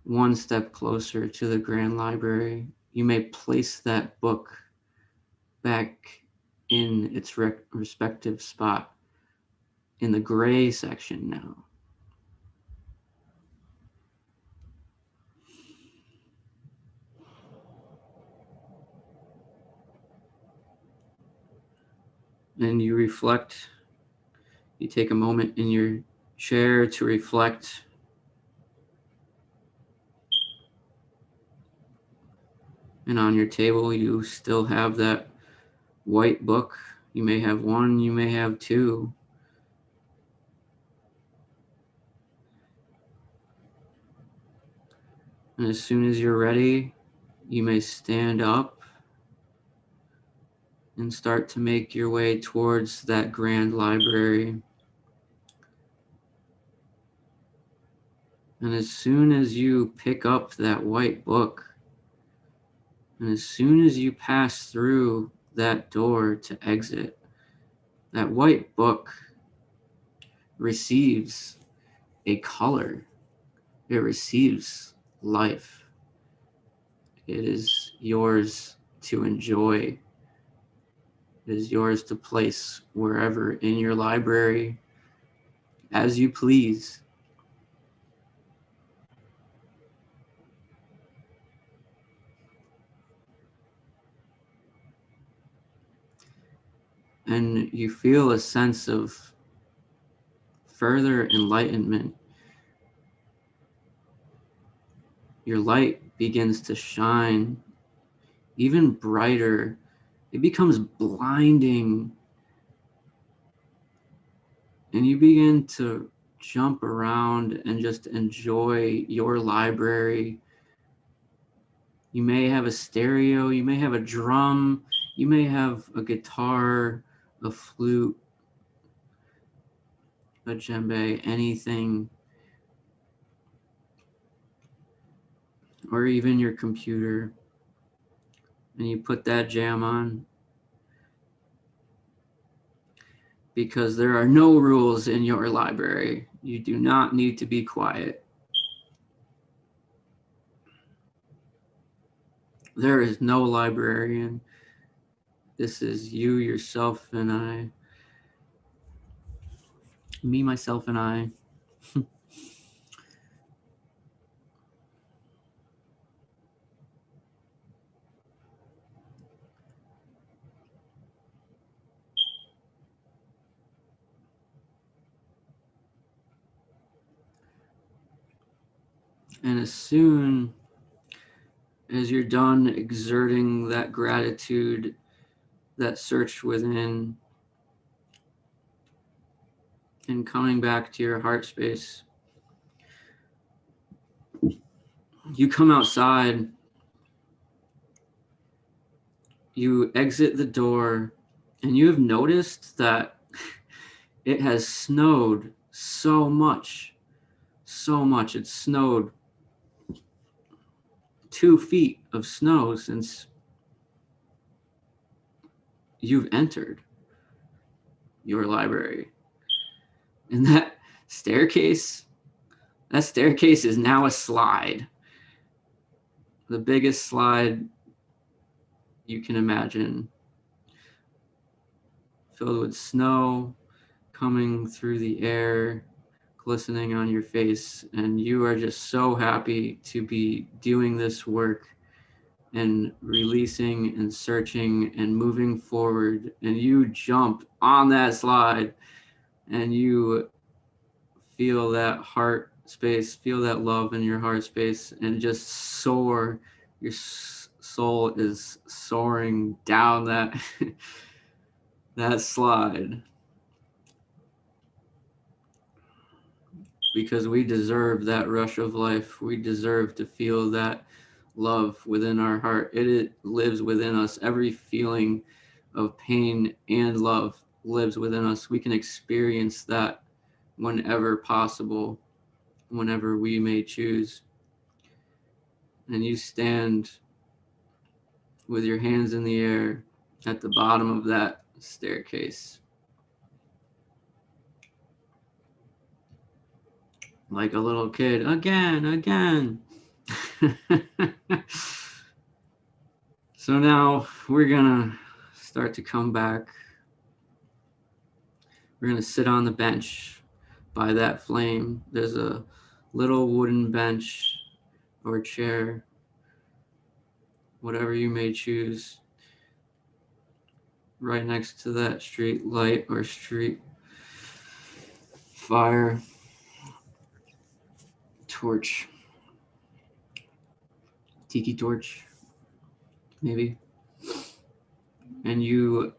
Speaker 2: one step closer to the Grand Library. You may place that book back in its respective spot in the gray section now. And you reflect, you take a moment in your chair to reflect. And on your table, you still have that white book. You may have one, you may have two. And as soon as you're ready, you may stand up and start to make your way towards that grand library. And as soon as you pick up that white book, and as soon as you pass through that door to exit, that white book receives a color. It receives life. It is yours to enjoy. It is yours to place wherever in your library as you please. And you feel a sense of further enlightenment. Your light begins to shine even brighter. It becomes blinding. And you begin to jump around and just enjoy your library. You may have a stereo, you may have a drum, you may have a guitar, a flute, a djembe, anything, or even your computer. And you put that jam on because there are no rules in your library. You do not need to be quiet. There is no librarian. This is you, yourself, and I. Me, myself, and I. And as soon as you're done exerting that gratitude, that search within, and coming back to your heart space, you come outside, you exit the door, and you have noticed that it has snowed so much. It's snowed 2 feet of snow since you've entered your library. And that staircase is now a slide. The biggest slide you can imagine, filled with snow coming through the air, glistening on your face, and you are just so happy to be doing this work and releasing and searching and moving forward. And you jump on that slide and you feel that heart space, feel that love in your heart space, and just soar. Your soul is soaring down that that slide, because we deserve that rush of life. We deserve to feel that love within our heart. It lives within us. Every feeling of pain and love lives within us. We can experience that whenever possible, whenever we may choose. And you stand with your hands in the air at the bottom of that staircase, like a little kid, again. So now we're gonna start to come back. We're gonna sit on the bench by that flame. There's a little wooden bench or chair, whatever you may choose, right next to that street light or street fire torch, tiki torch, maybe. And you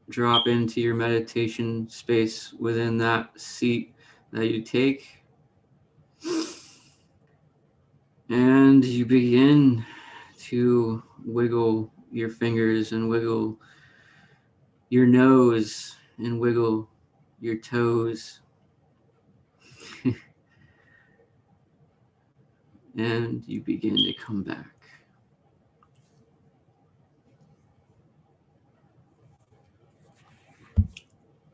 Speaker 2: drop into your meditation space within that seat that you take. And you begin to wiggle your fingers and wiggle your nose and wiggle your toes. And you begin to come back.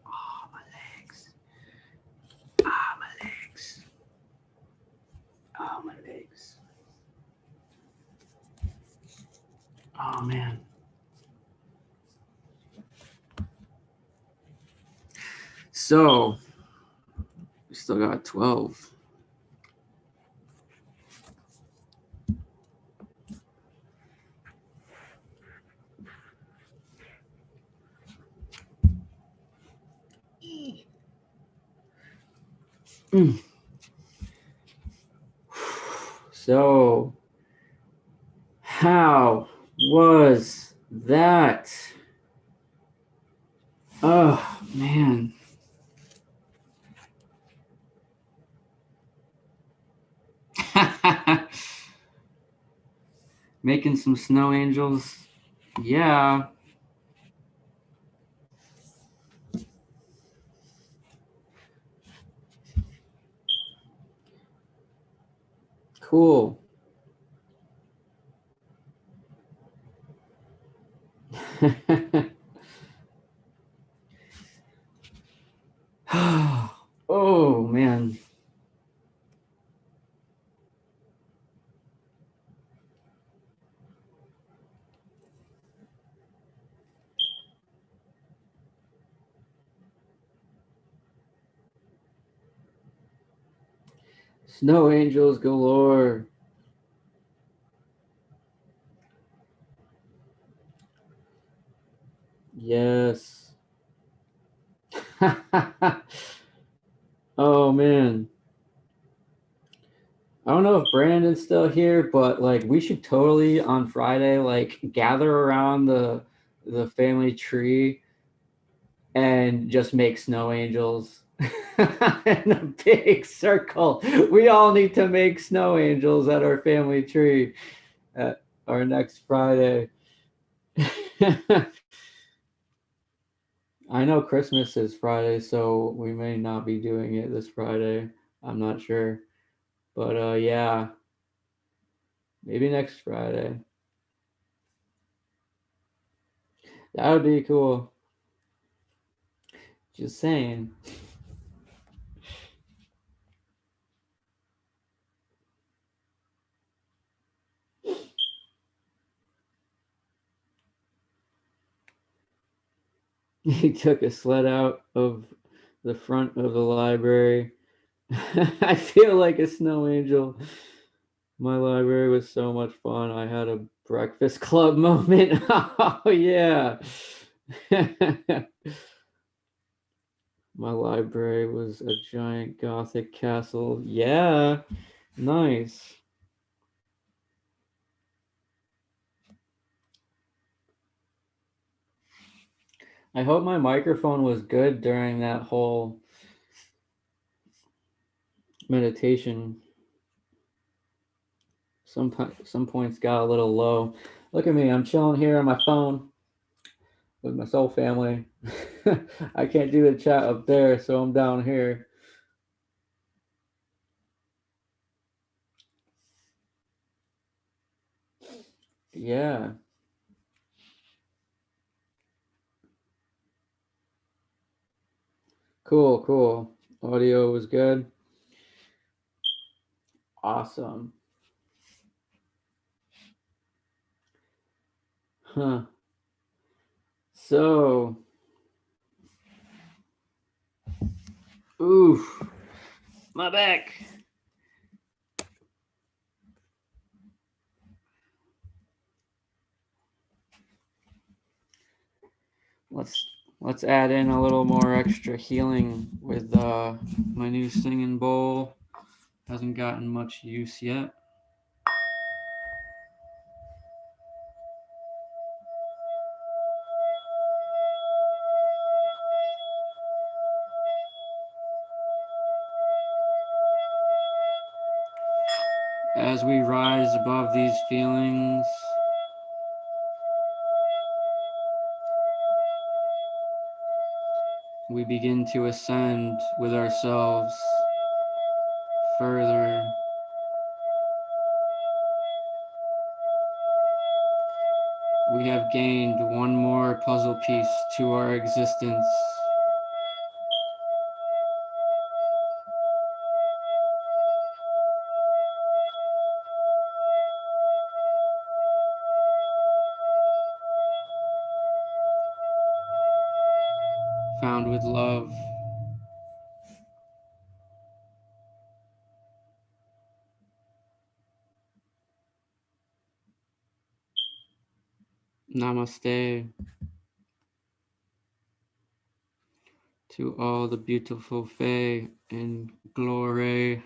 Speaker 2: Oh, my legs. Ah, my legs. Oh, my legs. Oh, man. So we still got 12. So how was that? Oh man. Making some snow angels. Yeah. Cool. Oh man. Snow angels galore. Yes. Oh man. I don't know if Brandon's still here, but like we should totally on Friday like gather around the family tree and just make snow angels in a big circle. We all need to make snow angels at our family tree at our next Friday. I know Christmas is Friday, so we may not be doing it this Friday. I'm not sure. But yeah, maybe next Friday. That would be cool. Just saying. He took a sled out of the front of the library. I feel like a snow angel. My library was so much fun. I had a breakfast club moment. Oh, yeah. My library was a giant Gothic castle. Yeah. Nice. I hope my microphone was good during that whole meditation. Some points got a little low. Look at me, I'm chilling here on my phone with my soul family. I can't do the chat up there, so I'm down here. Yeah. Cool, cool. Audio was good. Awesome. Huh. So, oof, my back. Let's add in a little more extra healing with my new singing bowl. Hasn't gotten much use yet. As we rise above these feelings, we begin to ascend with ourselves further. We have gained one more puzzle piece to our existence. Found with love. Namaste to all the beautiful Fae in glory.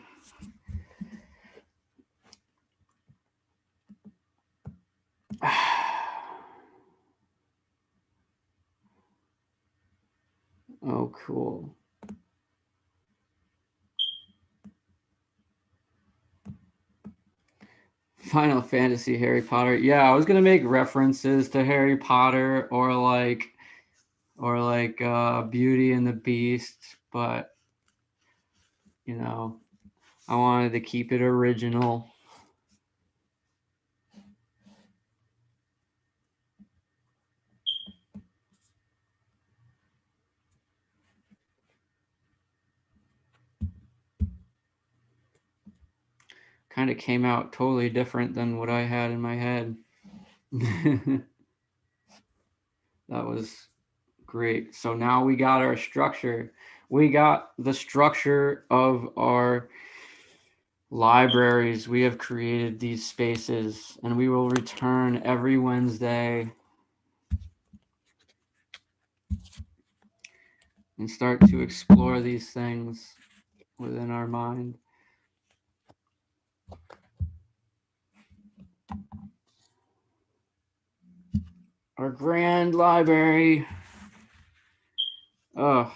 Speaker 2: Oh, cool. Final Fantasy, Harry Potter. Yeah, I was gonna make references to Harry Potter or like Beauty and the Beast, but you know, I wanted to keep it original. Kind of came out totally different than what I had in my head. That was great. So now we got our structure. We got the structure of our libraries. We have created these spaces, and we will return every Wednesday and start to explore these things within our mind. Our grand library. Oh,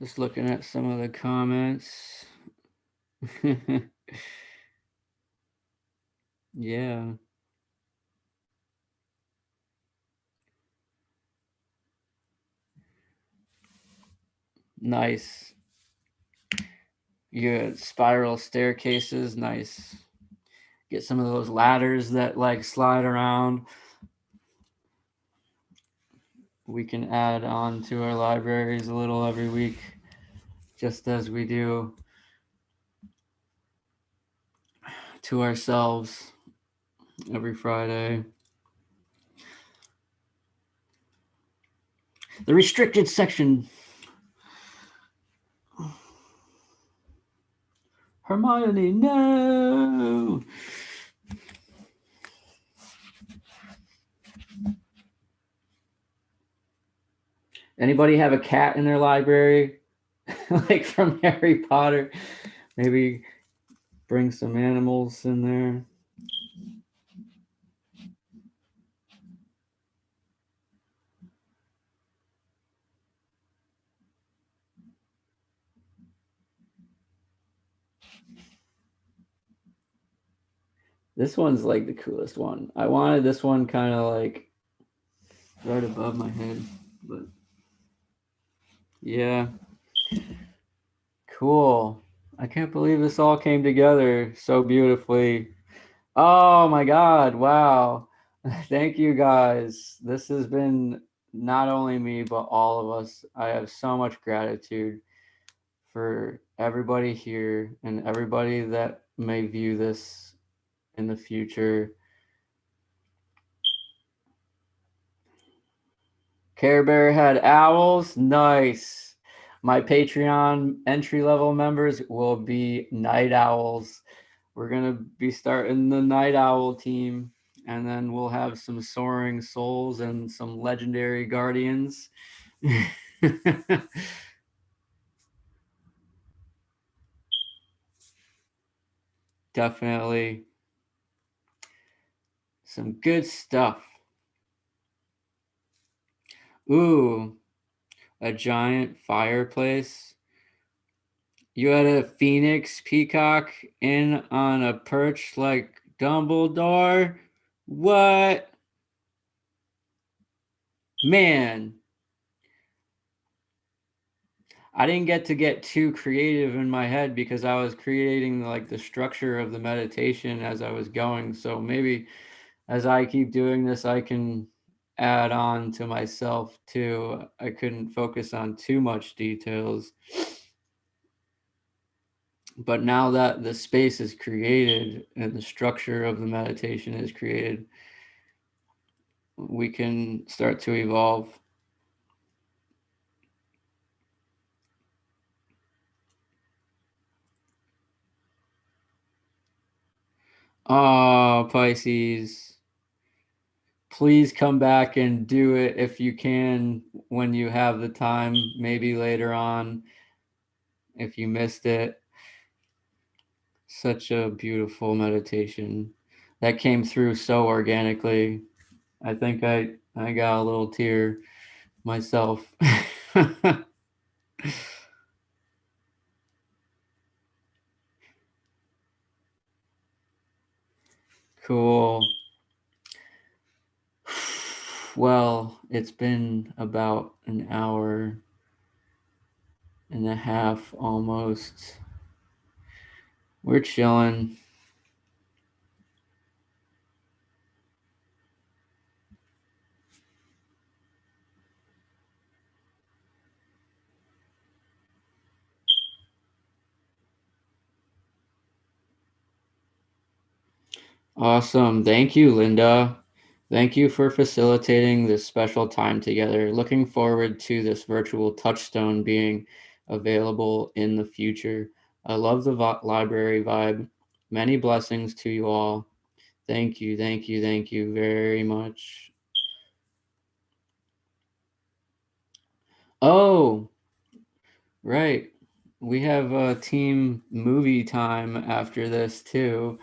Speaker 2: just looking at some of the comments. Yeah. Nice. You had spiral staircases. Nice. Get some of those ladders that like slide around. We can add on to our libraries a little every week, just as we do to ourselves every Friday. The restricted section. Hermione, no. Anybody have a cat in their library? Like from Harry Potter? Maybe bring some animals in there. This one's like the coolest one. I wanted this one kind of like right above my head, but yeah. Cool. I can't believe this all came together so beautifully. Oh my God. Wow. Thank you guys. This has been not only me, but all of us. I have so much gratitude for everybody here and everybody that may view this in the future. Care Bear had owls. Nice. My Patreon entry level members will be night owls. We're going to be starting the night owl team, and then we'll have some soaring souls and some legendary guardians. Definitely some good stuff. Ooh, a giant fireplace. You had a phoenix peacock in on a perch like Dumbledore? What? Man, I didn't get too creative in my head because I was creating like the structure of the meditation as I was going. So maybe as I keep doing this, I can add on to myself too. I couldn't focus on too much details. But now that the space is created and the structure of the meditation is created, we can start to evolve. Oh, Pisces, please come back and do it if you can when you have the time, maybe later on if you missed it. Such a beautiful meditation that came through so organically. I think I got a little tear myself. Cool. Well, it's been about an hour and a half almost. We're chilling. Awesome. Thank you, Linda. Thank you for facilitating this special time together. Looking forward to this virtual touchstone being available in the future. I love the library vibe. Many blessings to you all. Thank you, thank you, thank you very much. Oh, right. We have a team movie time after this too.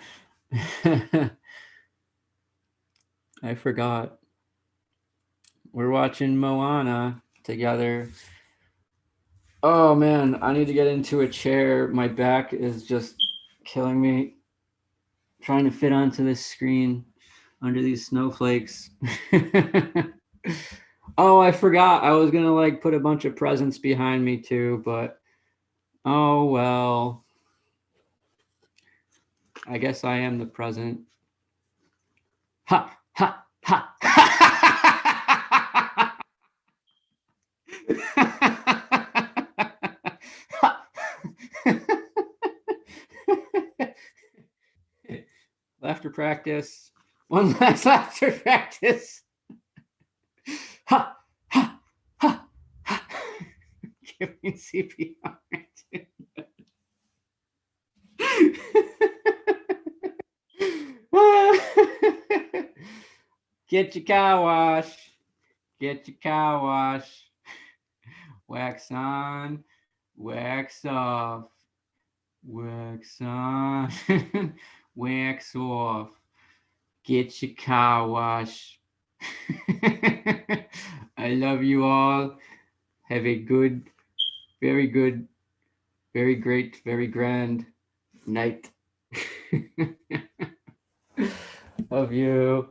Speaker 2: I forgot. We're watching Moana together. Oh man, I need to get into a chair. My back is just killing me trying to fit onto this screen under these snowflakes. Oh, I forgot. I was gonna like put a bunch of presents behind me too, but oh well. I guess I am the present. Ha ha ha. Laughter practice. One last laughter practice. Ha ha ha ha. Give me CPR. Get your car wash. Get your car wash. Wax on, wax off. Wax on, wax off. Get your car wash. I love you all. Have a good, very great, very grand night. Love you.